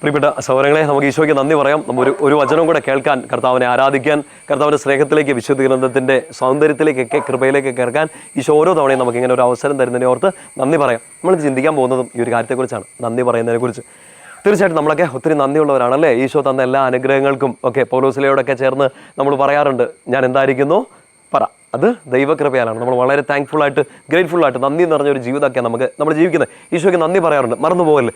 പ്രിയപ്പെട്ട സഹോദരങ്ങളെ, നമുക്ക് ഈശോയ്ക്ക് നന്ദി പറയാം. ഒരു വചനം കൂടെ കേൾക്കാൻ, കർത്താവിനെ ആരാധിക്കാൻ, കർത്താവിൻ്റെ സ്നേഹത്തിലേക്ക്, വിശുദ്ധ ഗ്രന്ഥത്തിൻ്റെ സൗന്ദര്യത്തിലേക്കൊക്കെ, കൃപയിലേക്ക് കേൾക്കാൻ ഈശോ ഓരോ തവണയും നമുക്ക് ഇങ്ങനെ ഒരു അവസരം തരുന്നതിനെ ഓർത്ത് നന്ദി പറയാം. നമ്മൾ ചിന്തിക്കാൻ പോകുന്നതും ഈ ഒരു കാര്യത്തെക്കുറിച്ചാണ്, നന്ദി പറയുന്നതിനെക്കുറിച്ച്. തീർച്ചയായിട്ടും നമ്മളൊക്കെ ഒത്തിരി നന്ദിയുള്ളവരാണല്ലേ. ഈശോ തന്ന എല്ലാ അനുഗ്രഹങ്ങൾക്കും ഒക്കെ പൗലോസിലയോടൊക്കെ ചേർന്ന് നമ്മൾ പറയാറുണ്ട്, ഞാൻ എന്തായിരിക്കുന്നു പറ. അത് ദൈവകൃപയാലാണ്. നമ്മൾ വളരെ താങ്ക്ഫുള്ളായിട്ട്, ഗ്രേറ്റ്ഫുള്ളായിട്ട്, നന്ദി നിറഞ്ഞ ഒരു ജീവിതമൊക്കെയാണ് നമ്മൾ ജീവിക്കുന്നത്. ഈശോയ്ക്ക് നന്ദി പറയാറുണ്ട്. മറന്നു പോകല്ലേ,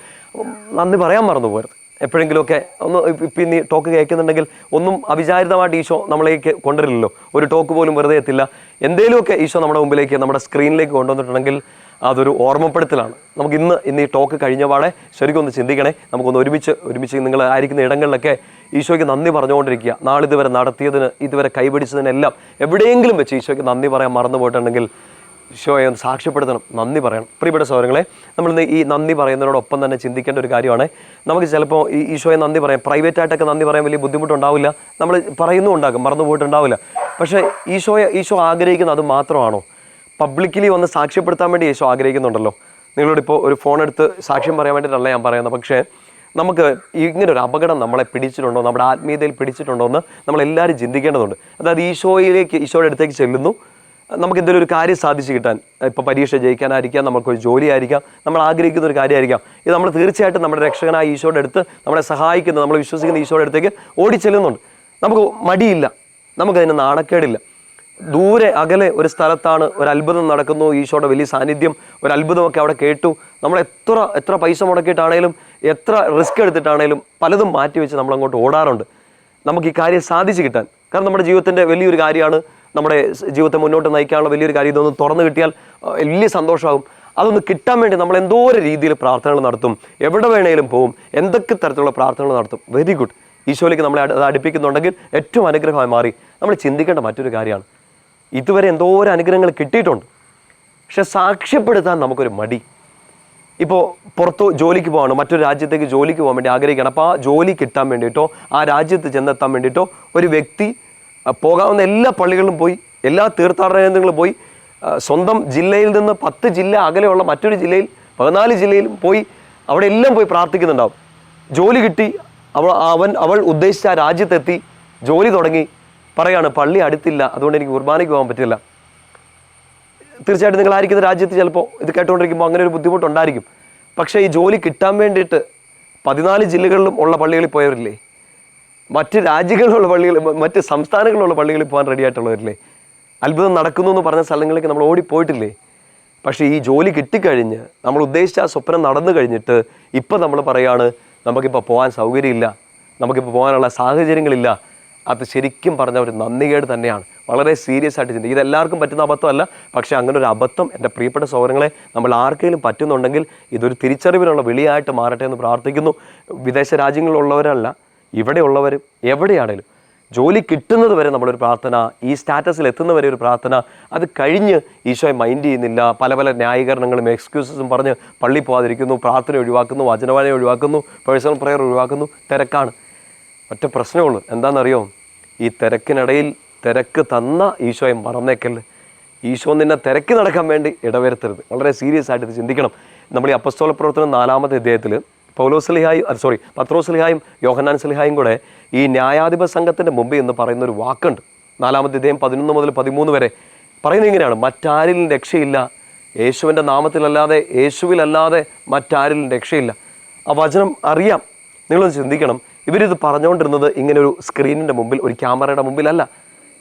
നന്ദി പറയാൻ മറന്നു പോകരുത്. എപ്പോഴെങ്കിലുമൊക്കെ ഒന്ന് ഇപ്പം ഈ ടോക്ക് കേൾക്കുന്നുണ്ടെങ്കിൽ ഒന്നും അവിചാരിതമായിട്ട് ഈശോ നമ്മളേക്ക് കൊണ്ടുവരില്ലല്ലോ. ഒരു ടോക്ക് പോലും വെറുതെ എത്തില്ല. എന്തെങ്കിലുമൊക്കെ ഈശോ നമ്മുടെ മുമ്പിലേക്ക്, നമ്മുടെ സ്ക്രീനിലേക്ക് കൊണ്ടുവന്നിട്ടുണ്ടെങ്കിൽ അതൊരു ഓർമ്മപ്പെടുത്തലാണ്. നമുക്ക് ഇന്ന് ഈ ടോക്ക് കഴിഞ്ഞ പാടെ ശരിക്കും ഒന്ന് ചിന്തിക്കണേ. നമുക്കൊന്ന് ഒരുമിച്ച് നിങ്ങൾ ആയിരിക്കുന്ന ഇടങ്ങളിലൊക്കെ ഈശോയ്ക്ക് നന്ദി പറഞ്ഞുകൊണ്ടിരിക്കുക. നാളിതുവരെ നടത്തിയതിന്, ഇതുവരെ കൈപിടിച്ചതിനെല്ലാം എവിടെയെങ്കിലും വെച്ച് ഈശോയ്ക്ക് നന്ദി പറയാൻ മറന്നു പോയിട്ടുണ്ടെങ്കിൽ ഈശോയെ ഒന്ന് സാക്ഷ്യപ്പെടുത്തണം, നന്ദി പറയണം. പ്രിയപ്പെട്ട സഹോദരങ്ങളെ, നമ്മളിന്ന് ഈ നന്ദി പറയുന്നതിനോടൊപ്പം തന്നെ ചിന്തിക്കേണ്ട ഒരു കാര്യമാണ്, നമുക്ക് ചിലപ്പോൾ ഈ ഈശോയെ നന്ദി പറയാം, പ്രൈവറ്റായിട്ടൊക്കെ നന്ദി പറയാൻ വലിയ ബുദ്ധിമുട്ടുണ്ടാവില്ല, നമ്മൾ പറയുന്നുണ്ടാകും, മറന്നു പോയിട്ടുണ്ടാവില്ല. പക്ഷേ ഈശോ ആഗ്രഹിക്കുന്നത് അത് മാത്രമാണോ? പബ്ലിക്കലി വന്ന് സാക്ഷ്യപ്പെടുത്താൻ വേണ്ടി ഈശോ ആഗ്രഹിക്കുന്നുണ്ടല്ലോ. നിങ്ങളോടിപ്പോൾ ഒരു ഫോൺ എടുത്ത് സാക്ഷ്യം പറയാൻ വേണ്ടിയിട്ടല്ല ഞാൻ പറയുന്നത്. പക്ഷേ നമുക്ക് ഇങ്ങനൊരു അപകടം നമ്മളെ പിടിച്ചിട്ടുണ്ടോ, നമ്മുടെ ആത്മീയതയിൽ പിടിച്ചിട്ടുണ്ടോ എന്ന് നമ്മളെല്ലാവരും ചിന്തിക്കേണ്ടതുണ്ട്. അതായത് ഈശോയുടെ അടുത്തേക്ക് ചെല്ലുന്നു, നമുക്ക് എന്തെങ്കിലും ഒരു കാര്യം സാധിച്ചു കിട്ടാൻ, ഇപ്പോൾ പരീക്ഷ ജയിക്കാനായിരിക്കാം, നമുക്കൊരു ജോലി ആയിരിക്കാം, നമ്മൾ ആഗ്രഹിക്കുന്ന ഒരു കാര്യമായിരിക്കാം. ഇത് നമ്മൾ തീർച്ചയായിട്ടും നമ്മുടെ രക്ഷകനായ ഈശോയുടെ അടുത്ത് നമ്മളെ സഹായിക്കുന്ന, നമ്മൾ വിശ്വസിക്കുന്ന ഈശോയുടെ അടുത്തേക്ക് ഓടിച്ചെല്ലുന്നുണ്ട്. നമുക്ക് മടിയില്ല, നമുക്കതിന് നാണക്കേടില്ല. ദൂരെ അകലെ ഒരു സ്ഥലത്താണ് ഒരു അത്ഭുതം നടക്കുന്നു, ഈശോയുടെ വലിയ സാന്നിധ്യം, ഒരു അത്ഭുതമൊക്കെ അവിടെ കേട്ടു. നമ്മൾ എത്ര പൈസ മുടക്കിയിട്ടാണേലും, എത്ര റിസ്ക് എടുത്തിട്ടാണേലും പലതും മാറ്റിവെച്ച് നമ്മളങ്ങോട്ട് ഓടാറുണ്ട്, നമുക്ക് ഈ കാര്യം സാധിച്ചു കിട്ടാൻ. കാരണം നമ്മുടെ ജീവിതത്തിൻ്റെ വലിയൊരു കാര്യമാണ്, നമ്മുടെ ജീവിതത്തെ മുന്നോട്ട് നയിക്കാനുള്ള വലിയൊരു കാര്യം. ഇതൊന്ന് തുറന്നു കിട്ടിയാൽ വലിയ സന്തോഷമാകും. അതൊന്ന് കിട്ടാൻ വേണ്ടി നമ്മൾ എന്തോരം രീതിയിൽ പ്രാർത്ഥനകൾ നടത്തും, എവിടെ വേണേലും പോവും, എന്തൊക്കെ തരത്തിലുള്ള പ്രാർത്ഥനകൾ നടത്തും. Very good. ഈശോയിലേക്ക് നമ്മളെ അത് അടുപ്പിക്കുന്നുണ്ടെങ്കിൽ ഏറ്റവും അനുഗ്രഹമായി മാറി. നമ്മൾ ചിന്തിക്കേണ്ട മറ്റൊരു കാര്യമാണ്, ഇതുവരെ എന്തോരം അനുഗ്രഹങ്ങൾ കിട്ടിയിട്ടുണ്ട്, പക്ഷെ സാക്ഷ്യപ്പെടുത്താൻ നമുക്കൊരു മടി. ഇപ്പോൾ പുറത്ത് ജോലിക്ക് പോവാണ്, മറ്റൊരു രാജ്യത്തേക്ക് ജോലിക്ക് പോകാൻ വേണ്ടി ആഗ്രഹിക്കുകയാണ്. അപ്പോൾ ആ ജോലി കിട്ടാൻ വേണ്ടിയിട്ടോ, ആ രാജ്യത്ത് ചെന്നെത്താൻ വേണ്ടിയിട്ടോ ഒരു വ്യക്തി പോകാവുന്ന എല്ലാ പള്ളികളിലും പോയി, എല്ലാ തീർത്ഥാടന കേന്ദ്രങ്ങളും പോയി, സ്വന്തം ജില്ലയിൽ നിന്ന് 10 ജില്ല അകലെയുള്ള മറ്റൊരു ജില്ലയിൽ, 14 ജില്ലയിലും പോയി, അവിടെ എല്ലാം പോയി പ്രാർത്ഥിക്കുന്നുണ്ടാവും. ജോലി കിട്ടി, അവൾ ഉദ്ദേശിച്ച ആ രാജ്യത്തെത്തി, ജോലി തുടങ്ങി, പറയാണ് പള്ളി അടുത്തില്ല, അതുകൊണ്ട് എനിക്ക് കുർബാനയ്ക്ക് പോകാൻ പറ്റില്ല. തീർച്ചയായിട്ടും നിങ്ങളായിരിക്കുന്ന രാജ്യത്ത് ചിലപ്പോൾ ഇത് കേട്ടുകൊണ്ടിരിക്കുമ്പോൾ അങ്ങനെ ഒരു ബുദ്ധിമുട്ടുണ്ടായിരിക്കും. പക്ഷേ ഈ ജോലി കിട്ടാൻ വേണ്ടിയിട്ട് 14 ജില്ലകളിലും ഉള്ള പള്ളികളിൽ പോയവരില്ലേ, മറ്റ് രാജ്യങ്ങളിലുള്ള പള്ളികൾ, മറ്റ് സംസ്ഥാനങ്ങളിലുള്ള പള്ളികളിൽ പോകാൻ റെഡി ആയിട്ടുള്ളവരില്ലേ, അത്ഭുതം നടക്കുന്നു എന്ന് പറഞ്ഞ സ്ഥലങ്ങളിലേക്ക് നമ്മൾ ഓടിപ്പോയിട്ടില്ലേ? പക്ഷേ ഈ ജോലി കിട്ടിക്കഴിഞ്ഞ്, നമ്മൾ ഉദ്ദേശിച്ച ആ സ്വപ്നം നടന്നു കഴിഞ്ഞിട്ട് ഇപ്പം നമ്മൾ പറയുകയാണ്, നമുക്കിപ്പോൾ പോകാൻ സൗകര്യമില്ല, നമുക്കിപ്പോൾ പോകാനുള്ള സാഹചര്യങ്ങളില്ല. അത് ശരിക്കും പറഞ്ഞ ഒരു നന്ദികേട് തന്നെയാണ്. വളരെ സീരിയസ് ആയിട്ട് ചിന്തിക്കുക. ഇതെല്ലാവർക്കും പറ്റുന്ന അബദ്ധമല്ല, പക്ഷേ അങ്ങനെ ഒരു അബദ്ധം എൻ്റെ പ്രിയപ്പെട്ട സഹോദരങ്ങളെ നമ്മൾ ആർക്കെങ്കിലും പറ്റുന്നുണ്ടെങ്കിൽ ഇതൊരു തിരിച്ചറിവിനുള്ള വിളിയായിട്ട് മാറട്ടെ എന്ന് പ്രാർത്ഥിക്കുന്നു. വിദേശ രാജ്യങ്ങളിലുള്ളവരല്ല, ഇവിടെയുള്ളവരും എവിടെയാണേലും ജോലി കിട്ടുന്നത് വരെ നമ്മളൊരു പ്രാർത്ഥന, ഈ സ്റ്റാറ്റസിൽ എത്തുന്നവരെ ഒരു പ്രാർത്ഥന. അത് കഴിഞ്ഞ് ഈശോയെ മൈൻഡ് ചെയ്യുന്നില്ല, പല ന്യായീകരണങ്ങളും എക്സ്ക്യൂസസും പറഞ്ഞ് പള്ളി പോകാതിരിക്കുന്നു, പ്രാർത്ഥന ഒഴിവാക്കുന്നു, വചനവായന ഒഴിവാക്കുന്നു, പേഴ്സണൽ പ്രെയർ ഒഴിവാക്കുന്നു. തിരക്കാണ്. ഒറ്റ പ്രശ്നമുള്ളൂ, എന്താണെന്നറിയോ? ഈ തിരക്കിനിടയിൽ തിരക്ക് തന്ന ഈശോയെ മറന്നേക്കല്ല്. ഈശോ നിന്നെ തിരക്കി നടക്കാൻ വേണ്ടി ഇടവരുത്തരുത്. വളരെ സീരിയസ് ആയിട്ട് ഇത് ചിന്തിക്കണം. നമ്മൾ ഈ അപ്പസ്തോല പ്രവർത്തനം 4-ാമത്തെ അധ്യായത്തിൽ പത്രോസ് സ്ലീഹായും യോഹന്നാൻ സ്ലീഹായും കൂടെ ഈ ന്യായാധിപ സംഘത്തിൻ്റെ മുമ്പിൽ എന്ന് പറയുന്ന ഒരു വാക്കുണ്ട്. 4-ാമത്തെ അധ്യായം 11 മുതൽ 13 വരെ പറയുന്നത് ഇങ്ങനെയാണ്: മറ്റാരിലും രക്ഷയില്ല, യേശുവിൻ്റെ നാമത്തിലല്ലാതെ, യേശുവിലല്ലാതെ മറ്റാരിലും രക്ഷയില്ല. ആ വചനം അറിയാം. നിങ്ങളൊന്ന് ചിന്തിക്കണം. ഇവരിത് പറഞ്ഞുകൊണ്ടിരുന്നത് ഇങ്ങനെ ഒരു സ്ക്രീനിൻ്റെ മുമ്പിൽ, ഒരു ക്യാമറയുടെ മുമ്പിലല്ല.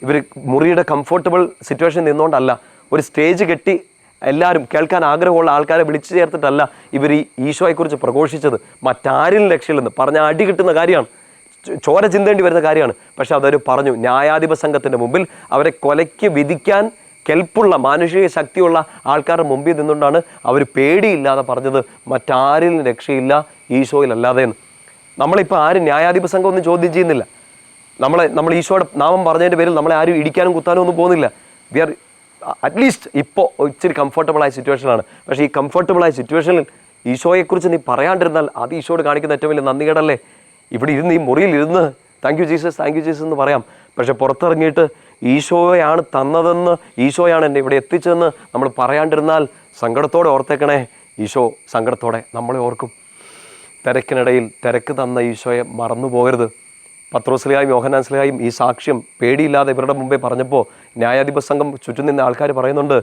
ഇവർ മുറിയുടെ കംഫർട്ടബിൾ സിറ്റുവേഷൻ നിന്നുകൊണ്ടല്ല, ഒരു സ്റ്റേജ് കെട്ടി എല്ലാവരും കേൾക്കാൻ ആഗ്രഹമുള്ള ആൾക്കാരെ വിളിച്ചു ചേർത്തിട്ടല്ല ഇവർ ഈ ഈശോയെക്കുറിച്ച് പ്രഘോഷിച്ചത്. മറ്റാരിലും രക്ഷയില്ലെന്ന് പറഞ്ഞ അടി കിട്ടുന്ന കാര്യമാണ്, ചോര ചിന്തേണ്ടി വരുന്ന കാര്യമാണ്. പക്ഷെ അവർ പറഞ്ഞു, ന്യായാധിപ സംഘത്തിൻ്റെ മുമ്പിൽ അവരെ കൊലയ്ക്ക് വിധിക്കാൻ കെൽപ്പുള്ള, മാനുഷിക ശക്തിയുള്ള ആൾക്കാരുടെ മുമ്പിൽ നിന്നുകൊണ്ടാണ് അവർ പേടിയില്ലാതെ പറഞ്ഞത് മറ്റാരിലും രക്ഷയില്ല ഈശോയിലല്ലാതെ എന്ന്. നമ്മളിപ്പോൾ ആരും ന്യായാധിപ സംഘം ഒന്നും ചോദ്യം ചെയ്യുന്നില്ല. നമ്മൾ ഈശോയുടെ നാമം പറഞ്ഞതിൻ്റെ പേരിൽ നമ്മളെ ആരും ഇടിക്കാനും കുത്താനും ഒന്നും പോകുന്നില്ല. വി ആർ അറ്റ്ലീസ്റ്റ് ഇപ്പോൾ ഇച്ചിരി കംഫർട്ടബിളായ സിറ്റുവേഷനാണ്. പക്ഷേ ഈ കംഫർട്ടബിളായ സിറ്റുവേഷനിൽ ഈശോയെക്കുറിച്ച് നീ പറയാണ്ടിരുന്നാൽ അത് ഈശോയോട് കാണിക്കുന്ന ഏറ്റവും വലിയ നന്ദികേടല്ലേ? ഇവിടെ ഇരുന്ന്, ഈ മുറിയിൽ ഇരുന്ന് താങ്ക് യു ജീസസ് എന്ന് പറയാം. പക്ഷെ പുറത്തിറങ്ങിയിട്ട് ഈശോയാണ് തന്നതെന്ന്, ഈശോയാണ് എന്നെ ഇവിടെ എത്തിച്ചതെന്ന് നമ്മൾ പറയാണ്ടിരുന്നാൽ സങ്കടത്തോടെ ഓർത്തേക്കണേ, ഈശോ സങ്കടത്തോടെ നമ്മളെ ഓർക്കും. തിരക്കിനിടയിൽ തിരക്ക് തന്ന ഈശോയെ മറന്നു പോകരുത്. പത്രോസ്ലിഹായും യോഹന്നാൻ സ്ലിഹായും ഈ സാക്ഷ്യം പേടിയില്ലാതെ ഇവരുടെ മുമ്പേ പറഞ്ഞപ്പോൾ ന്യായാധിപ സംഘം ചുറ്റും നിന്ന ആൾക്കാർ പറയുന്നുണ്ട്,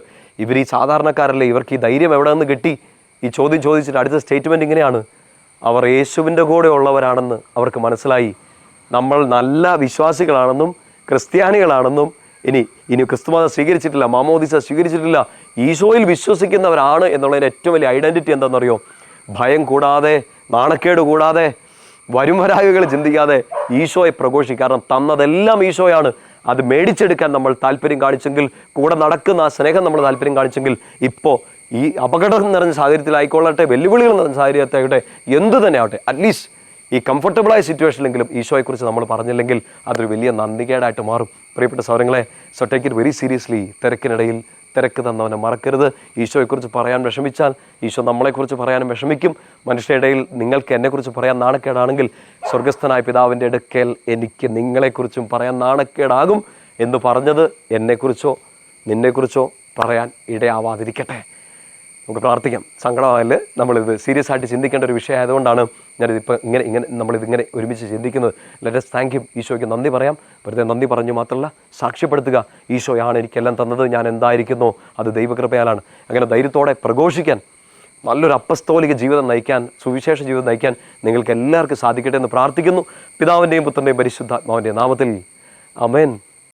ഇവർ ഈ സാധാരണക്കാരല്ലേ, ഇവർക്ക് ഈ ധൈര്യം എവിടെ നിന്ന് കിട്ടി? ഈ ചോദ്യം ചോദിച്ചിട്ട് അടുത്ത സ്റ്റേറ്റ്മെൻറ്റ് ഇങ്ങനെയാണ്: അവർ യേശുവിൻ്റെ കൂടെ ഉള്ളവരാണെന്ന് അവർക്ക് മനസ്സിലായി. നമ്മൾ നല്ല വിശ്വാസികളാണെന്നും ക്രിസ്ത്യാനികളാണെന്നും ഇനി ക്രിസ്തുമതം സ്വീകരിച്ചിട്ടില്ല, മാമോദിസ സ്വീകരിച്ചിട്ടില്ല, ഈശോയിൽ വിശ്വസിക്കുന്നവരാണ് എന്നുള്ളതിൻ്റെ ഏറ്റവും വലിയ ഐഡൻറ്റിറ്റി എന്താണെന്നറിയോ? ഭയം കൂടാതെ, നാണക്കേട് കൂടാതെ, വരുംവരായികൾ ചിന്തിക്കാതെ ഈശോയെ പ്രഘോഷിക്കും. കാരണം തന്നതെല്ലാം ഈശോയാണ്. അത് മേടിച്ചെടുക്കാൻ നമ്മൾ താല്പര്യം കാണിച്ചെങ്കിൽ, കൂടെ നടക്കുന്ന ആ സ്നേഹം നമ്മൾ താല്പര്യം കാണിച്ചെങ്കിൽ, ഇപ്പോൾ ഈ അപകടം നിറഞ്ഞ സാഹചര്യത്തിലായിക്കൊള്ളട്ടെ, വെല്ലുവിളികൾ നിറഞ്ഞ സാഹചര്യത്തായിട്ടെ, എന്തു തന്നെ ആവട്ടെ, അറ്റ്ലീസ്റ്റ് ഈ കംഫർട്ടബിളായ സിറ്റുവേഷനിലെങ്കിലും ഈശോയെക്കുറിച്ച് നമ്മൾ പറഞ്ഞില്ലെങ്കിൽ അതൊരു വലിയ നന്ദികേടായിട്ട് മാറും. പ്രിയപ്പെട്ട സഹോദരങ്ങളെ, so take it very seriously. തിരക്കിനിടയിൽ തിരക്ക് തന്നവനെ മറക്കരുത്. ഈശോയെക്കുറിച്ച് പറയാൻ വിഷമിച്ചാൽ ഈശോ നമ്മളെക്കുറിച്ച് പറയാനും വിഷമിക്കും. മനുഷ്യരുടെ ഇടയിൽ നിങ്ങൾക്ക് എന്നെക്കുറിച്ച് പറയാൻ നാണക്കേടാണെങ്കിൽ സ്വർഗസ്ഥനായ പിതാവിൻ്റെ അടുക്കൽ എനിക്ക് നിങ്ങളെക്കുറിച്ചും പറയാൻ നാണക്കേടാകും എന്ന് പറഞ്ഞത് എന്നെക്കുറിച്ചോ നിന്നെക്കുറിച്ചോ പറയാൻ ഇടയാവാതിരിക്കട്ടെ. നമുക്ക് പ്രാർത്ഥിക്കാം. സങ്കടമായാൽ നമ്മളിത് സീരിയസ് ആയിട്ട് ചിന്തിക്കേണ്ട ഒരു വിഷയമായതുകൊണ്ടാണ് ഞാനിതിപ്പോൾ നമ്മളിതിങ്ങനെ ഒരുമിച്ച് ചിന്തിക്കുന്നത്. Let us thank him. ഈശോയ്ക്ക് നന്ദി പറയാം. വെറുതെ നന്ദി പറഞ്ഞു മാത്രമല്ല, സാക്ഷ്യപ്പെടുത്തുക, ഈശോയാണ് എനിക്കെല്ലാം തന്നത്, ഞാൻ എന്തായിരിക്കുന്നോ അത് ദൈവകൃപയാലാണ്. അങ്ങനെ ധൈര്യത്തോടെ പ്രഘോഷിക്കാൻ, നല്ലൊരു അപ്പസ്തോലിക ജീവിതം നയിക്കാൻ, സുവിശേഷ ജീവിതം നയിക്കാൻ നിങ്ങൾക്ക് എല്ലാവർക്കും സാധിക്കട്ടെ എന്ന് പ്രാർത്ഥിക്കുന്നു. പിതാവിൻ്റെയും പുത്രൻ്റെയും പരിശുദ്ധാത്മാവിൻ്റെയും നാമത്തിൽ. ആമേൻ.